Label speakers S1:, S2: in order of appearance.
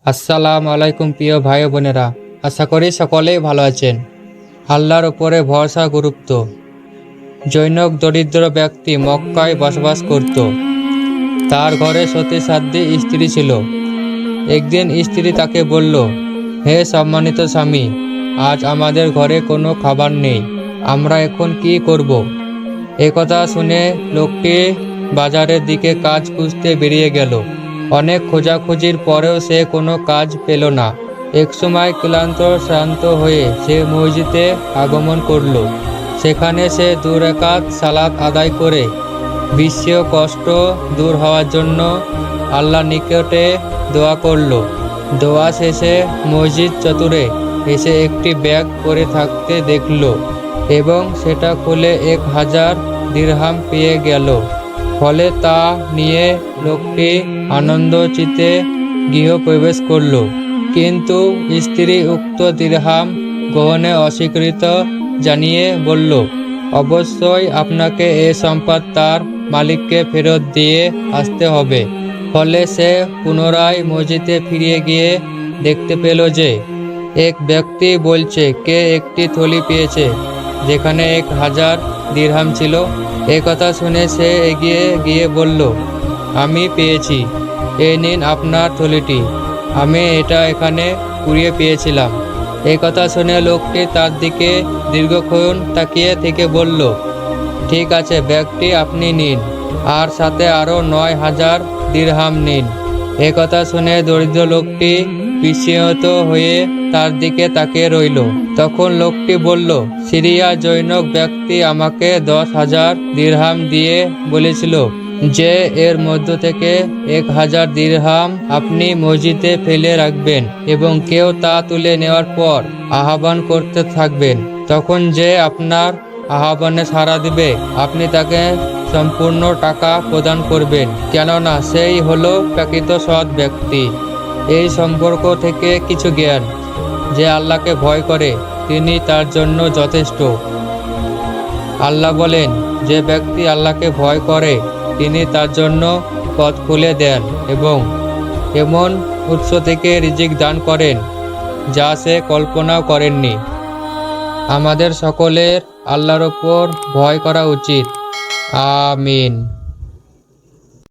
S1: আসসালামু আলাইকুম প্রিয় ভাই বোনেরা, আশা করি সকলেই ভালো আছেন। আল্লাহর উপরে ভরসা গুরুত্ব। জৈনক দরিদ্র ব্যক্তি মক্কায় বসবাস করত। তার ঘরে সতী সাধ্বী স্ত্রী ছিল। একদিন স্ত্রী তাকে বলল, হে সম্মানিত স্বামী, আজ আমাদের ঘরে কোনো খাবার নেই, আমরা এখন কি করব? একথা শুনে লোকটি বাজারের দিকে কাজ খুঁজতে বেরিয়ে গেল। অনেক খোঁজাখুঁজির পরেও সে কোনো কাজ পেল না। একসময় ক্লান্ত শ্রান্ত হয়ে সে মসজিদে আগমন করল। সেখানে সে 2 রাকাত সালাত আদায় করে বিশ্বের কষ্ট দূর হওয়ার জন্য আল্লাহর নিকটে দোয়া করল। দোয়া শেষে মসজিদ চত্বরে এসে একটি ব্যাগ পড়ে থাকতে দেখল এবং সেটা খুলে 1000 দিরহাম পেয়ে গেল। ফলে তা নিয়ে লোকটি আনন্দচিত্তে গৃহ প্রবেশ করল। কিন্তু স্ত্রী উক্ত দিরহাম গ্রহণে অস্বীকৃত জানিয়ে বলল, অবশ্যই আপনাকে এ সম্পদ তার মালিককে ফেরত দিয়ে আসতে হবে। ফলে সে পুনরায় মসজিদে ফিরে গিয়ে দেখতে পেল যে এক ব্যক্তি বলছে কে একটি থলি পেয়েছে যেখানে 1000 দিরহাম ছিল। এই কথা শুনে সে এগিয়ে গিয়ে বলল, আমি পেয়েছি, এই নিন আপনার থলিটি, আমি এটা এখানে কুড়িয়ে পেয়েছিলাম। এই কথা শুনে লোকটি তার দিকে দীর্ঘক্ষণ তাকিয়ে থেকে বলল, ঠিক আছে, ব্যাগটি আপনি নিন, আর সাথে আরও 9000 দিরহাম নিন। এই কথা শুনে দরিদ্র লোকটি বিস্মিত হয়ে তার দিকে তাকিয়ে রইল। তখন লোকটি বলল, সিরিয়া জৈনক ব্যক্তি আমাকে 10,000 দিরহাম দিয়ে বলেছিল যে এর মধ্য থেকে 1000 দিরহাম আপনি মসজিদে ফেলে রাখবেন এবং কেউ তা তুলে নেওয়ার পর আহ্বান করতে থাকবেন। তখন যে আপনার আহ্বানে সাড়া দিবে আপনি তাকে সম্পূর্ণ টাকা প্রদান করবেন, কেননা সেই হলো প্রকৃত সৎ ব্যক্তি। এই সম্পর্ক থেকে কিছু জ্ঞান, যে আল্লাহকে ভয় করে তিনি তার জন্য যথেষ্ট। আল্লাহ বলেন, যে ব্যক্তি আল্লাহকে ভয় করে তিনি তার জন্য পথ খুলে দেন এবং এমন উৎস থেকে রিজিক দান করেন যা সে কল্পনাও করেননি। আমাদের সকলের আল্লাহর ওপর ভয় করা উচিত। আমিন।